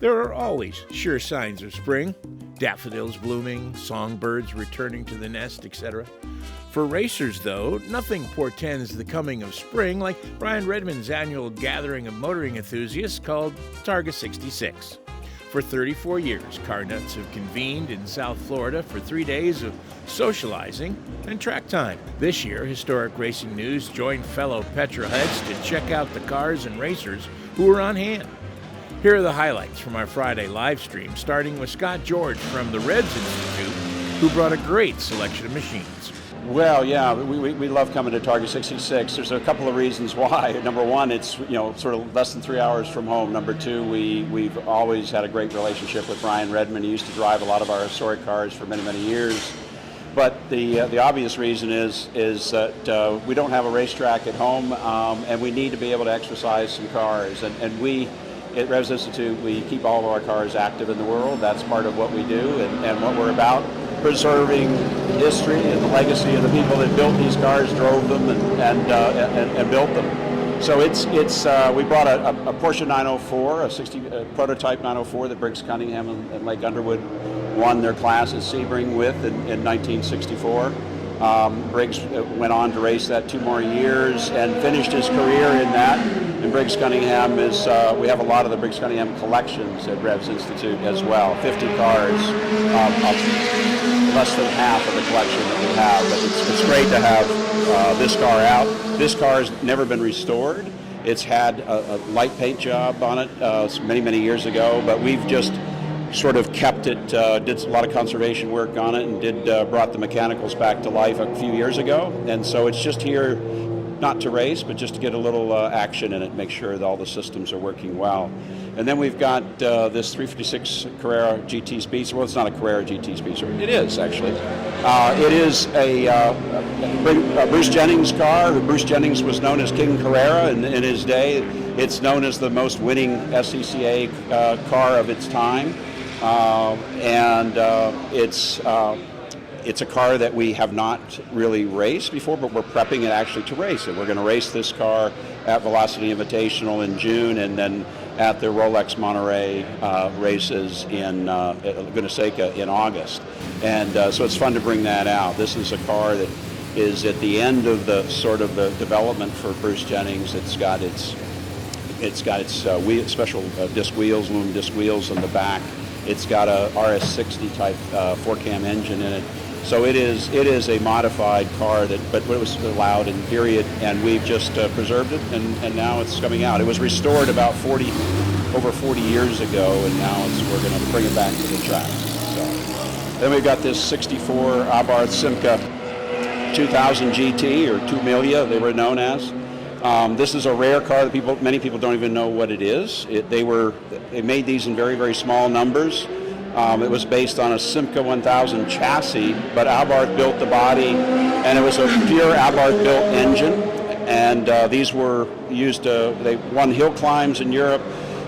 There are always sure signs of spring. Daffodils blooming, songbirds returning to the nest, etc. For racers, though, nothing portends the coming of spring like Brian Redmond's annual gathering of motoring enthusiasts called Targa 66. For 34 years, car nuts have convened in South Florida for 3 days of socializing and track time. This year, Historic Racing News joined fellow petrolheads to check out the cars and racers who were on hand. Here are the highlights from our Friday live stream, starting with Scott George from the Revs Institute, who brought a great selection of machines. Well, yeah, we love coming to Targa 66. There's a couple of reasons why. Number one, it's sort of less than 3 hours from home. Number two, we've always had a great relationship with Brian Redmond. He used to drive a lot of our historic cars for many, many years. But the obvious reason is that we don't have a racetrack at home, and we need to be able to exercise some cars. And we at Revs Institute, we keep all of our cars active in the world. That's part of what we do and what we're about. Preserving history and the legacy of the people that built these cars, drove them, and built them. So we brought a Porsche 904, a prototype 904 that Briggs Cunningham and Lake Underwood won their class at Sebring with in 1964. Briggs went on to race that 2 more years and finished his career in that. And Briggs Cunningham is, we have a lot of the Briggs Cunningham collections at Revs Institute as well. 50 cars, less than half of the collection that we have. But it's great to have this car out. This car has never been restored. It's had a light paint job on it many, many years ago, but we've just sort of kept it, did a lot of conservation work on it, and brought the mechanicals back to life a few years ago. And so it's just here, not to race, but just to get a little action in it, make sure that all the systems are working well. And then we've got this 356 Carrera GT Speedster. Well, it's not a Carrera GT Speedster. It is, actually. It is a Bruce Jennings car. Bruce Jennings was known as King Carrera in his day. It's known as the most winning SCCA car of its time. It's a car that we have not really raced before, but we're prepping it actually to race it. We're going to race this car at Velocity Invitational in June, and then at the Rolex Monterey races in Laguna Seca in August. And so it's fun to bring that out. This is a car that is at the end of the sort of the development for Bruce Jennings. It's got its special disc wheels, aluminum disc wheels on the back. It's got a RS60 type 4-cam engine in it. So it is a modified car but it was allowed in period, and we've just preserved it, and now it's coming out. It was restored about over 40 years ago, and now we're going to bring it back to the track. So then we've got this 64 Abarth Simca 2000 GT, or 2 Milia they were known as. This is a rare car that many people don't even know what it is. They made these in very, very small numbers. It was based on a Simca 1000 chassis, but Abarth built the body, and it was a pure Abarth built engine. And these were used, they won hill climbs in Europe.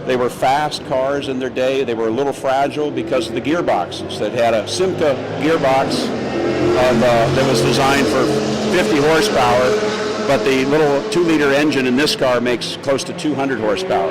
They were fast cars in their day. They were a little fragile because of the gearboxes. That had a Simca gearbox that was designed for 50 horsepower. But the little 2-liter engine in this car makes close to 200 horsepower.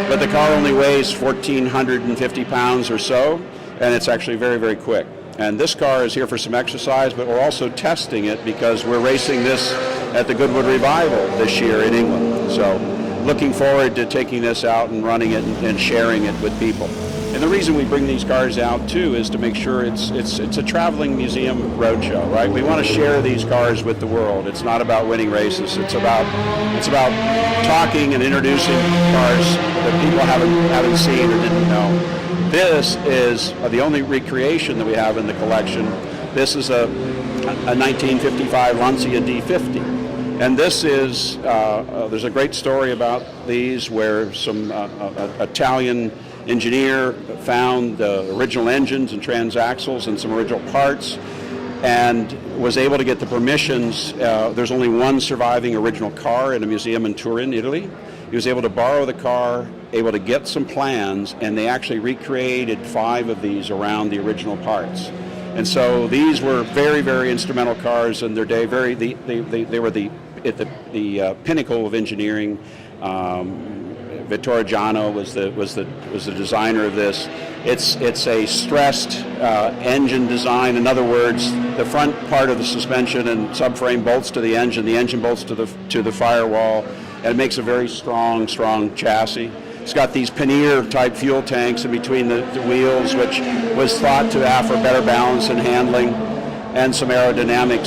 But the car only weighs 1,450 pounds or so, and it's actually very, very quick. And this car is here for some exercise, but we're also testing it because we're racing this at the Goodwood Revival this year in England. So looking forward to taking this out and running it and sharing it with people. And the reason we bring these cars out too is to make sure it's a traveling museum roadshow, right? We want to share these cars with the world. It's not about winning races. It's about talking and introducing cars that people haven't seen or didn't know. This is the only recreation that we have in the collection. This is a 1955 Lancia D50. And this is, there's a great story about these where some Italian engineer found the original engines and transaxles and some original parts and was able to get the permissions. There's only one surviving original car in a museum in Turin, Italy. He was able to borrow the car, able to get some plans, and they actually recreated 5 of these around the original parts. And so these were very, very instrumental cars in their day. They were at the pinnacle of engineering. Vittoriano was the designer of this. It's a stressed engine design. In other words, the front part of the suspension and subframe bolts to the engine bolts to the firewall, and it makes a very strong chassis. It's got these pannier type fuel tanks in between the wheels, which was thought to offer better balance and handling and some aerodynamic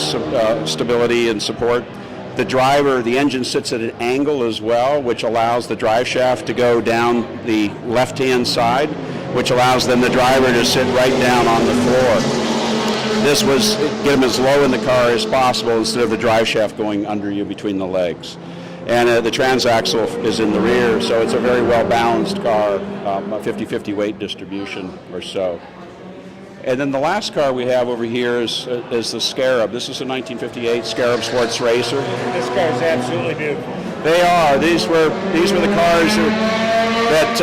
stability and support. The engine sits at an angle as well, which allows the drive shaft to go down the left-hand side, which allows then the driver to sit right down on the floor. This was get him as low in the car as possible instead of the drive shaft going under you between the legs. And the transaxle is in the rear, so it's a very well-balanced car, a 50-50 weight distribution or so. And then the last car we have over here is the Scarab. This is a 1958 Scarab Sports Racer. This car is absolutely beautiful. They are. These were the cars that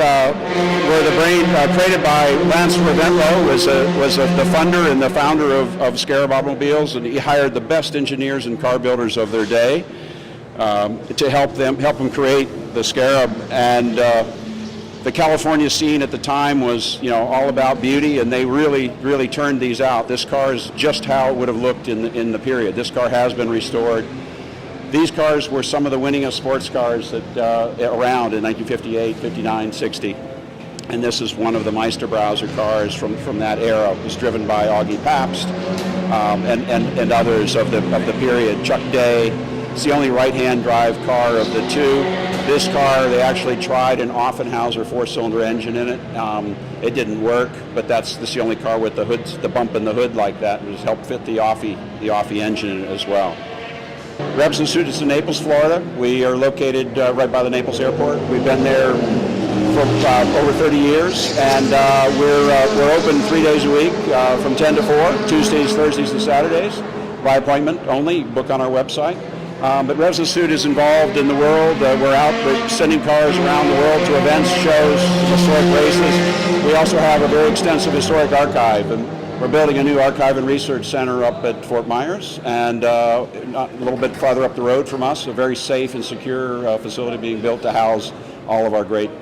were the brain created by Lance Ravenlo, was the funder and the founder of Scarab Automobiles, and he hired the best engineers and car builders of their day to help them create the Scarab. And the California scene at the time was, all about beauty, and they really turned these out. This car is just how it would have looked in the period. This car has been restored. These cars were some of the winningest sports cars that around in 1958, 59, 60. And this is one of the Meisterbrauser cars from that era. It was driven by Augie Pabst and others of the period. Chuck Day. It's the only right-hand drive car of the two. This car, they actually tried an Offenhauser four-cylinder engine in it. It didn't work, but this is the only car with the bump in the hood like that. It just helped fit the Offie engine in it as well. Revs Institute is in Naples, Florida. We are located right by the Naples airport. We've been there for over 30 years, and we're open 3 days a week from 10 to 4, Tuesdays, Thursdays, and Saturdays, by appointment only. Book on our website. But Revs Institute is involved in the world. We're sending cars around the world to events, shows, historic races. We also have a very extensive historic archive, and we're building a new archive and research center up at Fort Myers, and a little bit farther up the road from us, a very safe and secure facility being built to house all of our great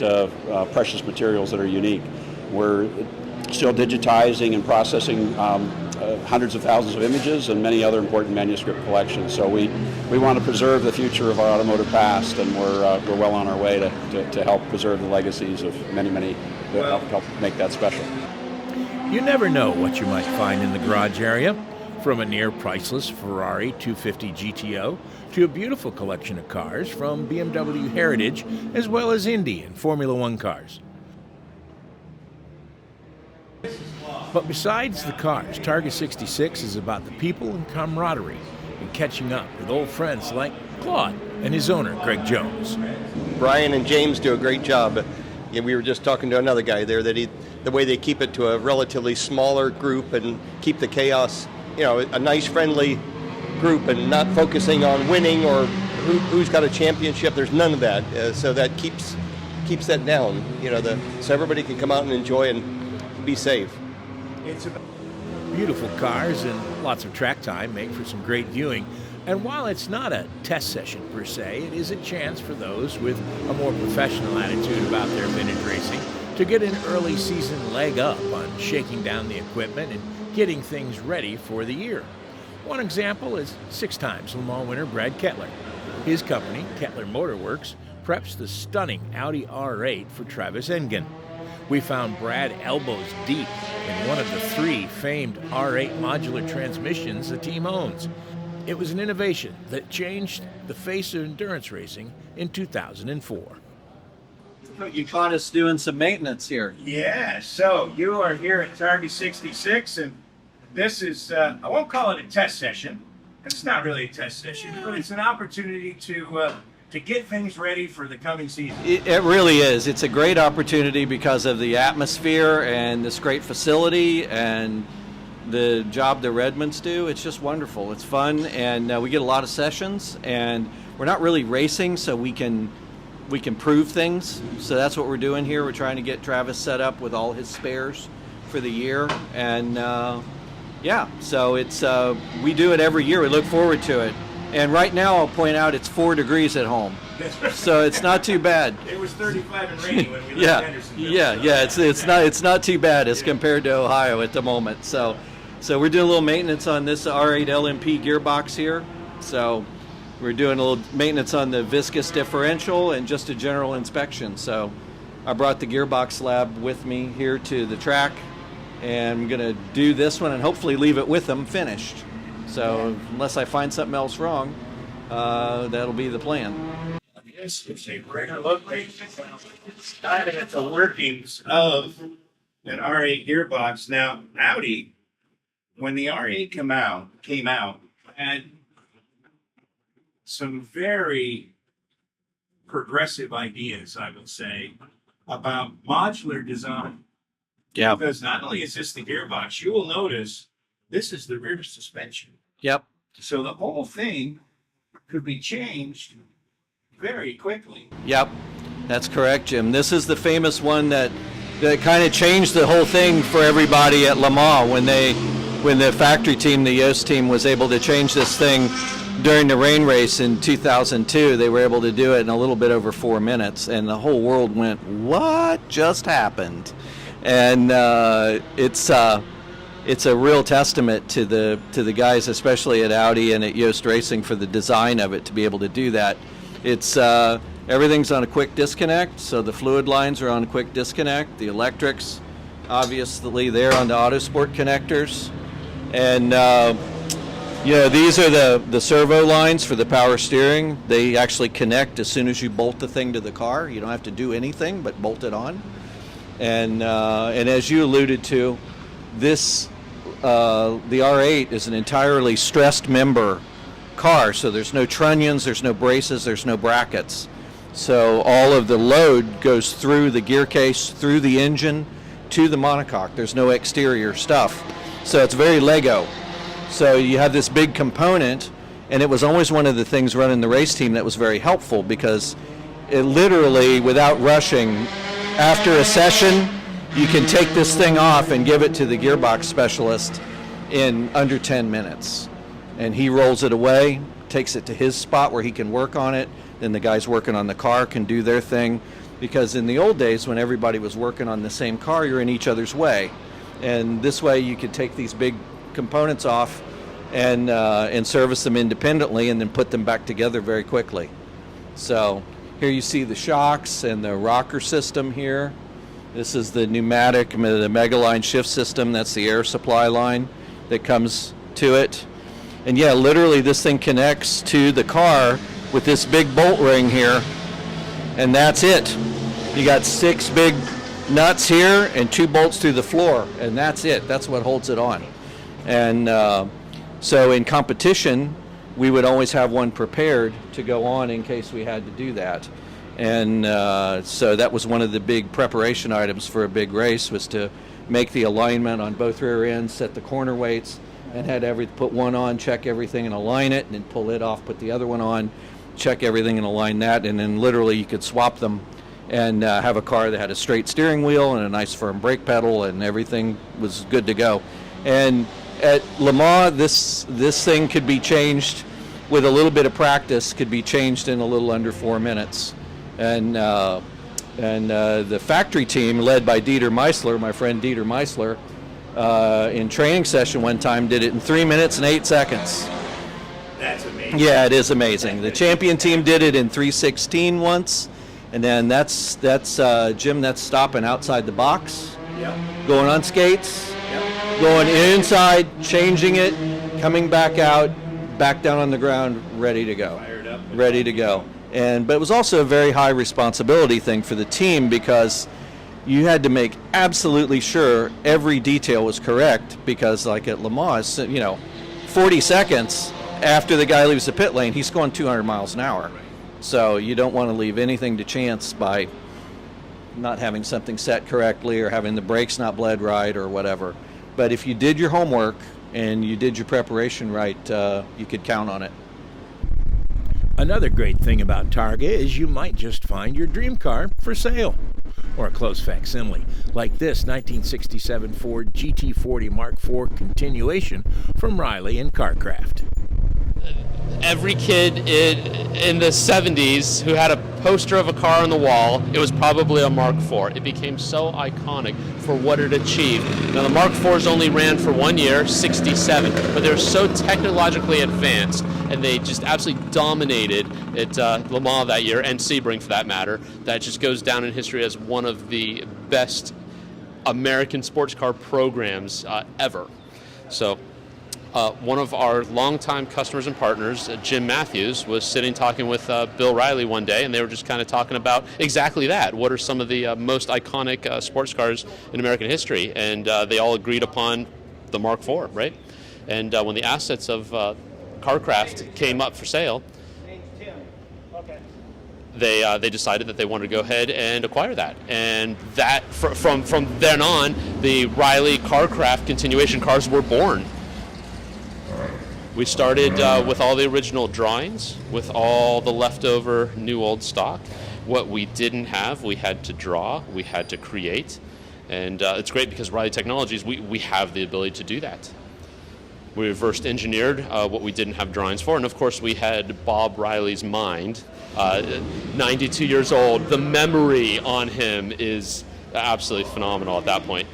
precious materials that are unique. We're still digitizing and processing hundreds of thousands of images and many other important manuscript collections. So we want to preserve the future of our automotive past, and we're well on our way to help preserve the legacies of many that help make that special. You never know what you might find in the garage area, from a near priceless Ferrari 250 GTO to a beautiful collection of cars from BMW Heritage, as well as Indy and Formula One cars. But besides the cars, Targa 66 is about the people and camaraderie and catching up with old friends like Claude and his owner, Greg Jones. Brian and James do a great job. We were just talking to another guy there that the way they keep it to a relatively smaller group and keep the chaos, a nice friendly group, and not focusing on winning or who's got a championship. There's none of that. So that keeps that down, so everybody can come out and enjoy and be safe. It's beautiful cars and lots of track time make for some great viewing. And while it's not a test session per se, it is a chance for those with a more professional attitude about their vintage racing to get an early season leg up on shaking down the equipment and getting things ready for the year. One example is 6-time Le Mans winner Brad Kettler. His company, Kettler Motor Works, preps the stunning Audi R8 for Travis Engen. We found Brad elbows deep in one of the 3 famed R8 modular transmissions the team owns. It was an innovation that changed the face of endurance racing in 2004. You caught us doing some maintenance here. Yeah, so you are here at Targa 66, and this is, I won't call it a test session. It's not really a test session, but it's an opportunity to get things ready for the coming season. It really is. It's a great opportunity because of the atmosphere and this great facility and the job the Redmonds do. It's just wonderful. It's fun, and we get a lot of sessions, and we're not really racing, so we can prove things. So that's what we're doing here. We're trying to get Travis set up with all his spares for the year, and so it's we do it every year. We look forward to it. And right now, I'll point out it's 4 degrees at home, so it's not too bad. It was 35 and rainy when we left Yeah, Hendersonville. yeah. It's not too bad as compared to Ohio at the moment. So we're doing a little maintenance on this R8 LMP gearbox here. So we're doing a little maintenance on the viscous differential and just a general inspection. So I brought the gearbox lab with me here to the track, and I'm going to do this one and hopefully leave it with them finished. So unless I find something else wrong, that'll be the plan. This is a rare look at the workings of an R8 gearbox. Now, Audi, when the R8 came out, had some very progressive ideas, I will say, about modular design. Yeah. Because not only is this the gearbox, you will notice this is the rear suspension. Yep. So the whole thing could be changed very quickly. Yep. That's correct, Jim. This is the famous one that kind of changed the whole thing for everybody at Le Mans when the factory team, the Yost team, was able to change this thing during the rain race in 2002. They were able to do it in a little bit over 4 minutes, and the whole world went, "What just happened?" And it's a real testament to the guys, especially at Audi and at Yost Racing, for the design of it to be able to do that. It's everything's on a quick disconnect, so the fluid lines are on a quick disconnect. The electrics, obviously, they're on the Autosport connectors, and these are the servo lines for the power steering. They actually connect as soon as you bolt the thing to the car. You don't have to do anything but bolt it on. And as you alluded to, the R8 is an entirely stressed member car, so there's no trunnions, there's no braces, there's no brackets. So all of the load goes through the gear case, through the engine, to the monocoque. There's no exterior stuff. So it's very Lego. So you have this big component, and it was always one of the things running the race team that was very helpful, because it literally, without rushing, after a session, you can take this thing off and give it to the gearbox specialist in under 10 minutes. And he rolls it away, takes it to his spot where he can work on it. Then the guys working on the car can do their thing. Because in the old days, when everybody was working on the same car, you're in each other's way. And this way you could take these big components off and service them independently, and then put them back together very quickly. So here you see the shocks and the rocker system here. This is the pneumatic, the Megaline shift system. That's the air supply line that comes to it. And yeah, literally this thing connects to the car with this big bolt ring here, and that's it. You got 6 big nuts here and 2 bolts through the floor, and that's it. That's what holds it on. And so in competition, we would always have one prepared to go on in case we had to do that. And so that was one of the big preparation items for a big race, was to make the alignment on both rear ends, set the corner weights, and had put one on, check everything and align it, and then pull it off, put the other one on, check everything and align that, and then literally you could swap them and have a car that had a straight steering wheel and a nice firm brake pedal, and everything was good to go. And at Le Mans, this thing could be changed with a little bit of practice, could be changed in a little under 4 minutes. And the factory team, led by Dieter Meissler, my friend Dieter Meissler, in training session one time, did it in 3 minutes and 8 seconds. That's amazing. Yeah, it is amazing. The champion team did it in 3:16 once, and then that's Jim. That's stopping outside the box, going on skates, going inside, changing it, coming back out, back down on the ground, ready to go. Fired up. Ready to go. But it was also a very high responsibility thing for the team, because you had to make absolutely sure every detail was correct, because like at Le Mans, 40 seconds after the guy leaves the pit lane, he's going 200 miles an hour. So you don't want to leave anything to chance by not having something set correctly or having the brakes not bled right or whatever. But if you did your homework and you did your preparation right, you could count on it. Another great thing about Targa is you might just find your dream car for sale, or a close facsimile, like this 1967 Ford GT40 Mark IV continuation from Riley-KarKraf. every kid in the 70s who had a poster of a car on the wall, it was probably a Mark IV. It became so iconic for what it achieved. Now the Mark IVs only ran for 1 year, 67, but they were so technologically advanced, and they just absolutely dominated at Le Mans that year, and Sebring for that matter, that just goes down in history as one of the best American sports car programs ever. So one of our longtime customers and partners, Jim Matthews, was sitting talking with Bill Riley one day, and they were just kind of talking about exactly that. What are some of the most iconic sports cars in American history? And they all agreed upon the Mark IV, right? And when the assets of KarKraf came up for sale, they decided that they wanted to go ahead and acquire that. And that from then on, the Riley-KarKraf continuation cars were born. We started with all the original drawings, with all the leftover new old stock. What we didn't have, we had to draw, we had to create. And it's great because Riley Technologies, we have the ability to do that. We reversed engineered what we didn't have drawings for. And of course we had Bob Riley's mind, 92 years old. The memory on him is absolutely phenomenal at that point.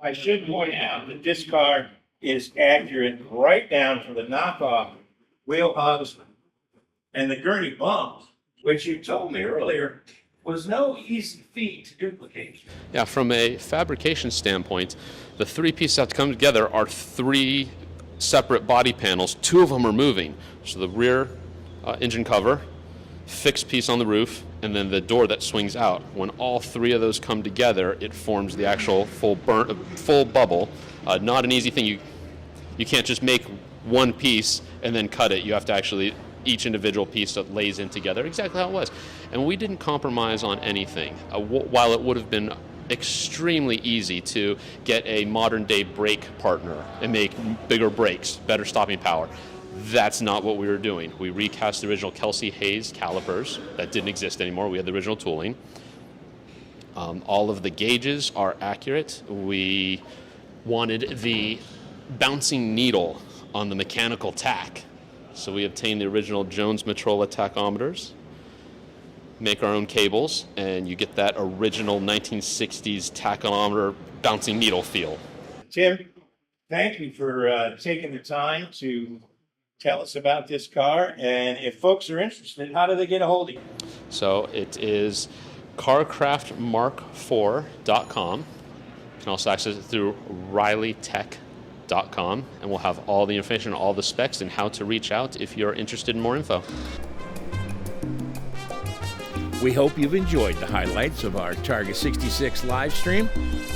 I should point out that this car is accurate right down to the knockoff wheel hubs and the gurney bumps, which you told me earlier was no easy feat to duplicate. Yeah, from a fabrication standpoint, the three pieces have to come together are three separate body panels. Two of them are moving. So the rear engine cover, fixed piece on the roof, and then the door that swings out. When all three of those come together, it forms the actual full bubble. Not an easy thing. You can't just make one piece and then cut it. You have to actually, each individual piece that lays in together, exactly how it was. And we didn't compromise on anything. While it would have been extremely easy to get a modern day brake partner and make bigger brakes, better stopping power, that's not what we were doing. We recast the original Kelsey Hayes calipers that didn't exist anymore. We had the original tooling. All of the gauges are accurate. We wanted the bouncing needle on the mechanical tack. So we obtained the original Jones Matrola tachometers, make our own cables, and you get that original 1960s tachometer bouncing needle feel. Tim, thank you for taking the time to tell us about this car. And if folks are interested, how do they get a hold of you? So it is karcraftmark4.com. You can also access it through RileyTech.com, and we'll have all the information, all the specs, and how to reach out if you're interested in more info. We hope you've enjoyed the highlights of our Targa 66 live stream.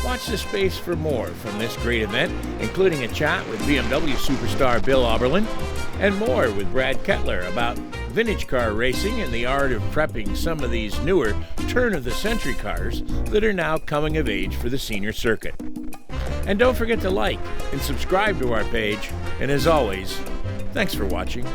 Watch this space for more from this great event, including a chat with BMW superstar Bill Auberlen, and more with Brad Kettler about vintage car racing and the art of prepping some of these newer turn-of-the-century cars that are now coming of age for the senior circuit. And don't forget to like and subscribe to our page, and as always, thanks for watching.